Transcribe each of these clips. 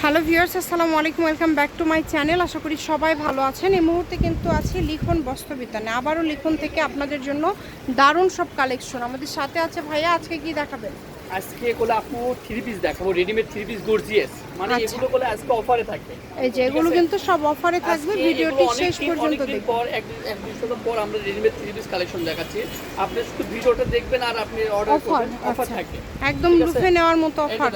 Hello viewers, আসসালামু আলাইকুম, welcome back to my channel. আশা করি সবাই ভালো আছেন। এই মুহূর্তে কিন্তু আছি লিখন বস্ত্রবিতানে। আবারও লিখন থেকে আপনাদের জন্য দারুণ সব কালেকশন। আমাদের সাথে আছে ভাইয়া। আজকে কি দেখাবেন? আজকে কোলা আপু থ্রি পিস দেখাবো, রেডিমেড থ্রি পিস গর্জিয়াস, মানে এগুলো কোলা আজকে অফারে থাকবে। এই যে এগুলো কিন্তু সব অফারে থাকবে, ভিডিওটি শেষ পর্যন্ত দেখবেন। পর এক দুই সপ্তাহ পর আমরা রেডিমেড থ্রি পিস কালেকশন দেখাচ্ছি। আপনি শুধু ভিডিওটা দেখবেন আর আপনি অর্ডার করবেন, অফার থাকবে একদম লুফে নেওয়ার মতো অফার।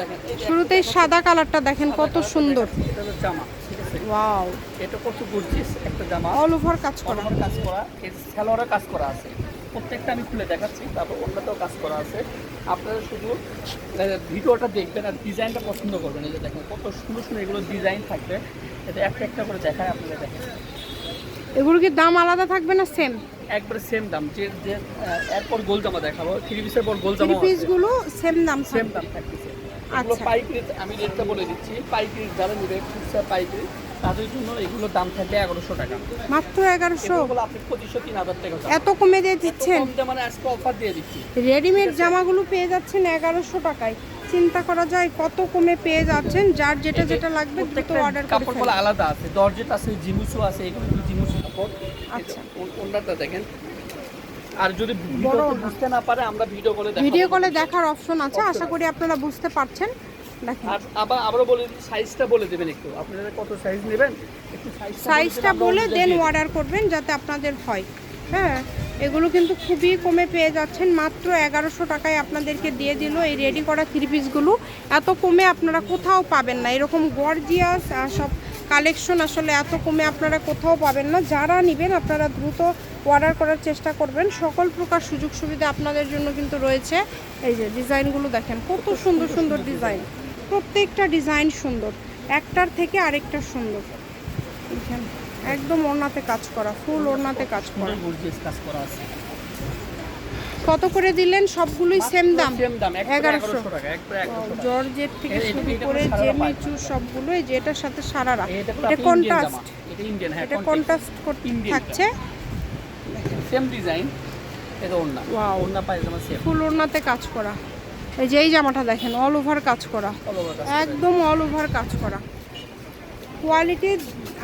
শুরুতেই সাদা কালারটা দেখেন কত সুন্দর, এটা হলো জামা, ঠিক আছে? ওয়াও, এটা কত গর্জিয়াস একটা জামা, অল ওভার কাজ করা, এর সালোয়ারে কাজ করা আছে। প্রত্যেকটা আমি খুলে দেখাচ্ছি, তারপর অন্যটাও কাজ করা আছে। আপনারা শুধু ভিডিওটা দেখবেন আর ডিজাইনটা পছন্দ করবেন। এই যে দেখেন কত সুন্দর সুন্দর এগুলো ডিজাইন থাকবে। এটা একটা একটা করে দেখায় আপনারা দেখেন। এগুলো কি দাম আলাদা থাকবে না সেম? একবারে সেম দাম। যে যে এরপর গোল জামা দেখাবো, থ্রি পিসের পর গোল জামা, থ্রি পিসগুলো সেম দাম সেম থাকবে। দাম থাকতেছে। এগুলো আচ্ছা, পাইকারি, আমি রেটটা বলে দিচ্ছি। পাইকারি যারা নেবে, খুচরা পাইকারি, তাদের জন্য এগুলো দাম থাকবে 1100 টাকা মাত্র 1100। এগুলো আপনি 2500-3000 টাকা এত কমে দিয়ে দিচ্ছেন? মানে আজকে অফার দিয়ে দিচ্ছি। রেডিমেড জামাগুলো পেয়ে যাচ্ছেন 1100 টাকায়। চিন্তা করা যায় কত কমে পেয়ে যাচ্ছেন। যার যেটা যেটা লাগবে দ্রুত অর্ডার করে কাপড়গুলো ফেলুন। আলাদা আছে, জর্জেট আছে, জিমুসু আছে, এগুলো জিমুসু কাপড়। আচ্ছা, ওনাটা দেখেন। আর যদি ভিডিওতে বুঝতে না পারে, আমরা ভিডিও কলে দেখাবো। ভিডিও কলে দেখার অপশন আছে, আশা করি আপনারা বুঝতে পারছেন। দেখেন, আর আবারও বলে দিই, সাইজটা বলে দেবেন একটু, আপনারা কত সাইজ নেবেন একটু সাইজটা বলে দেন অর্ডার করবেন যাতে আপনাদের হয়। হ্যাঁ, এগুলো কিন্তু খুবই কমে পেয়ে যাচ্ছেন। মাত্র 1100 টাকায় আপনাদেরকে দিয়ে দিল এই রেডি করা থ্রি পিসগুলো। এত কমে আপনারা কোথাও পাবেন না। এরকম গর্জিয়াস সব কালেকশন আসলে এত কমে আপনারা কোথাও পাবেন না। যারা নেবেন আপনারা দ্রুত অর্ডার করার চেষ্টা করবেন। সকল প্রকার সুযোগ সুবিধা আপনাদের জন্য কিন্তু রয়েছে। এই যে ডিজাইনগুলো দেখেন কত সুন্দর সুন্দর ডিজাইন, প্রত্যেকটা ডিজাইন সুন্দর, একটার থেকে আরেকটা সুন্দর। এখানে একদম ওড়নাতে কাজ করা, ফুল ওড়নাতে কাজ করা। কাজ করা আছে। কত করে দিলেন? সবগুলোই সেম দাম, সেম দাম, 1100 টাকা, একবারে 1100 টাকা। জর্জেট থেকে শুরু করে জেমিচু সবগুলো। এই যে এটার সাথে সারারা, এটা কন্ট্রাস্ট, এটা ইন্ডিয়ান, হ্যাঁ এটা কন্ট্রাস্ট থাকছে। Same design. এটা ওড়না, ওয়াও, ওড়না পায়জামা সেম, ফুল ওড়নাতে কাজ করা। এই যে এই জামাটা দেখেন অল ওভার কাজ করা, একদম অল ওভার কাজ করা। কোয়ালিটি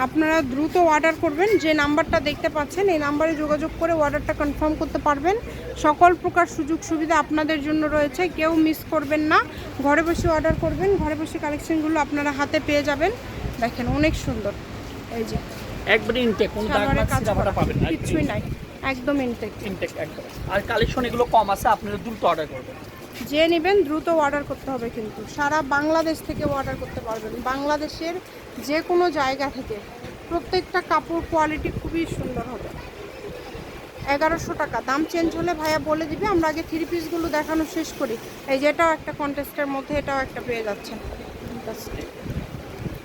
আপনারা দ্রুত অর্ডার করবেন। যে নাম্বারটা দেখতে পাচ্ছেন এই নাম্বারে যোগাযোগ করে অর্ডারটা কনফার্ম করতে পারবেন। সকল প্রকার সুযোগ সুবিধা আপনাদের জন্য রয়েছে, কেউ মিস করবেন না। ঘরে বসে অর্ডার করবেন, ঘরে বসে কালেকশনগুলো আপনারা হাতে পেয়ে যাবেন। দেখেন অনেক সুন্দর। এই যে একবারে ইনটেক, কোনো দাগ বা ছিঁড়াফাটা পাবেন না, কিছুই নাই, একদম ইনটেক। একদম। আর কালেকশন এগুলো কম আছে, আপনারা দ্রুত অর্ডার করবেন। যে নেবেন দ্রুত অর্ডার করতে হবে, কিন্তু সারা বাংলাদেশ থেকে অর্ডার করতে পারবেন। বাংলাদেশের যে কোনো জায়গা থেকে। প্রত্যেকটা কাপড় কোয়ালিটি খুবই সুন্দর হবে। 1100 টাকা দাম। চেঞ্জ হলে ভাইয়া বলে দিবে। আমরা আগে থ্রি পিসগুলো দেখানো শেষ করি। এই যে এটাও একটা কন্টেস্টের মধ্যে, এটাও একটা পেয়ে যাচ্ছেন।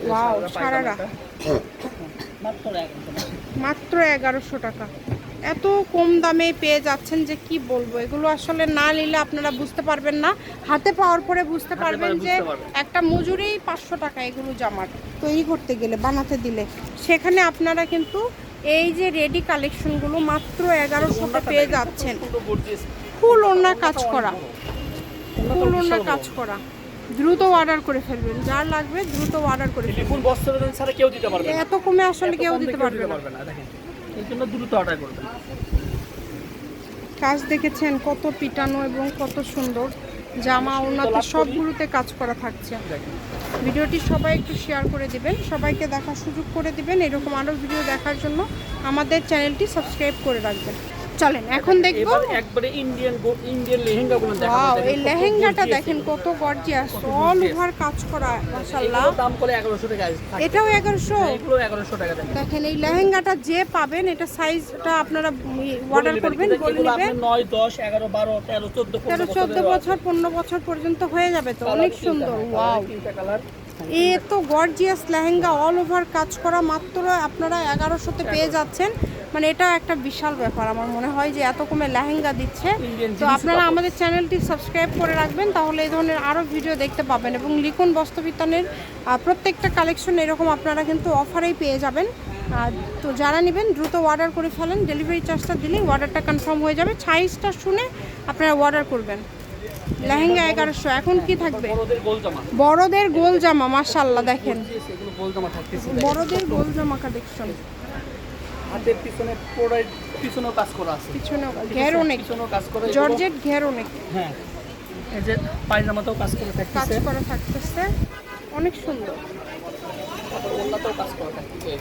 ওয়াও, সারারা মাত্র 1100 টাকা। এত কম দামে পেয়ে যাচ্ছেন যে কি বলবো। এগুলো আসলে না নিলে আপনারা বুঝতে পারবেন না, হাতে পাওয়ার পরে বুঝতে পারবেন যে একটা মজুরি 500 টাকা এগুলো জামার তৈরি করতে গেলে, বানাতে দিলে। সেখানে আপনারা কিন্তু এই যে রেডি কালেকশনগুলো মাত্র 1100 পেয়ে যাচ্ছেন। ফুল ওড়না কাজ করা, ফুল ওড়না কাজ করা। দ্রুত অর্ডার করে ফেলবেন, যার লাগবে দ্রুত অর্ডার করে ফেলবেন। বস্ত্রবিতান ছাড়া কেউ দিতে পারবে না, এত কমে আসলে কেউ দিতে পারবে না। দেখেন, এই জন্য দ্রুত অর্ডার করবেন। কাজ দেখেছেন কত পিটানো এবং কত সুন্দর। জামা ওড়নাতে সবগুলোতে কাজ করা থাকছে। ভিডিওটি সবাই একটু শেয়ার করে দিবেন, সবাইকে দেখার সুযোগ করে দিবেন। এরকম আরও ভিডিও দেখার জন্য আমাদের চ্যানেলটি সাবস্ক্রাইব করে রাখবেন। চলেন এখন দেখবো একবারে ইন্ডিয়ান লেহেঙ্গাগুলো দেখাবো। ওয়াও, এই লেহেঙ্গাটা দেখেন কত গর্জিয়াস, অল ওভার কাজ করা, মাশাআল্লাহ। দাম করে 1100 টাকা। এটাও 1100, এগুলো 1100 টাকা। দেখেন এই লেহেঙ্গাটা যে পাবেন, এটা সাইজটা আপনারা অর্ডার করবেন, বলে নেবেন। 9, 10, 11, 12, 13, 14 বছর 15 বছর পর্যন্ত হয়ে যাবে তো। অনেক সুন্দর। ওয়াও, এ তো গর্জিয়াস লেহেঙ্গা, অল ওভার কাজ করা। মাত্র আপনারা 1100-তে পেয়ে যাচ্ছেন। মানে এটা একটা বিশাল ব্যাপার। আমার মনে হয় যে এত কমে লেহেঙ্গা দিচ্ছে। তো আপনারা আমাদের চ্যানেলটি সাবস্ক্রাইব করে রাখবেন, তাহলে এই ধরনের আরও ভিডিও দেখতে পাবেন। এবং লিখন বস্ত্রবিতানের প্রত্যেকটা কালেকশন এরকম আপনারা কিন্তু অফারেই পেয়ে যাবেন। তো যারা নেবেন দ্রুত অর্ডার করে ফেলেন। ডেলিভারি চার্জটা দিলেই অর্ডারটা কনফার্ম হয়ে যাবে। সাইজটা শুনে আপনারা অর্ডার করবেন। লেহেঙ্গা 1100। এখন কি থাকবে? বড়দের গোল জামা, বড়দের গোল জামা, মাশাআল্লাহ দেখেন এগুলো গোল জামা থাকতেছে। বড়দের গোল জামা কালেকশন। হাতের পিছনে পুরো পিছনেও কাজ করা আছে, পিছনে ঘের অনেক, পিছনেও কাজ করা, জর্জেট ঘের অনেক। হ্যাঁ এই যে পায়জামাতেও কাজ করা কাজ থাকতেছে, করা থাকতেছে, অনেক সুন্দর। তারপর ওন্নাতেও কাজ করা থাকতেছে,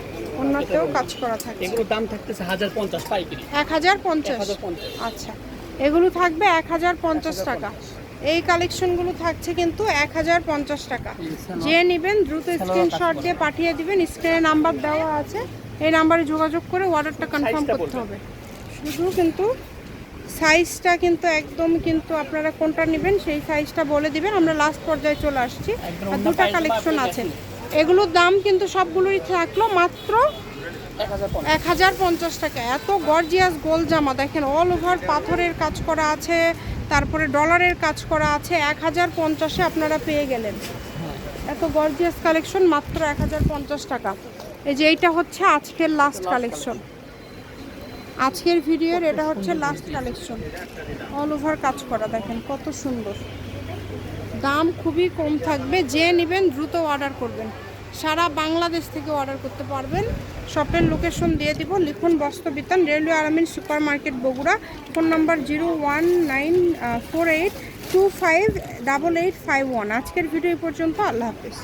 অন্যতেও কাজ করা থাকে। এগুলোর দাম থাকতেছে 1050 পাইকারি। 1050। 1050। আচ্ছা, এগুলো থাকবে 1050 টাকা। এই কালেকশনগুলো থাকছে কিন্তু 1050 টাকা। যে নেবেন দ্রুত স্ক্রিনশট দিয়ে পাঠিয়ে দিবেন, স্ক্রিনে নাম্বার দেওয়া আছে, এই নাম্বারে যোগাযোগ করে অর্ডারটা কনফার্ম করতে হবে। শুধু কিন্তু সাইজটা কিন্তু একদম কিন্তু আপনারা কোনটা নেবেন সেই সাইজটা বলে দিবেন, আমরা লাস্ট পর্যায়ে চলে আসছি। আর দুটো কালেকশন আছে, এগুলোর দাম কিন্তু সবগুলোই থাকলো মাত্র 1050 টাকা। এত গর্জিয়াস গোল জামা দেখেন, অল ওভার পাথরের কাজ করা আছে, তারপরে ডলারের কাজ করা আছে, 1050-এ আপনারা পেয়ে গেলেন। এত গর্জিয়াস কালেকশন মাত্র 1050 টাকা। এই যে এইটা হচ্ছে আজকের লাস্ট কালেকশন, আজকের ভিডিওর এটা হচ্ছে লাস্ট কালেকশন। অল ওভার কাজ করা দেখেন কত সুন্দর, দাম খুবই কম থাকবে। যে নেবেন দ্রুত অর্ডার করবেন, সারা বাংলাদেশ থেকে অর্ডার করতে পারবেন। শপের লোকেশন দিয়ে দিব, লিখুন Bastrabitan, railway Aramin super market Bogura. Phone number 01948258851। আজকের ভিডিও এই পর্যন্ত, আল্লাহ হাফেজ।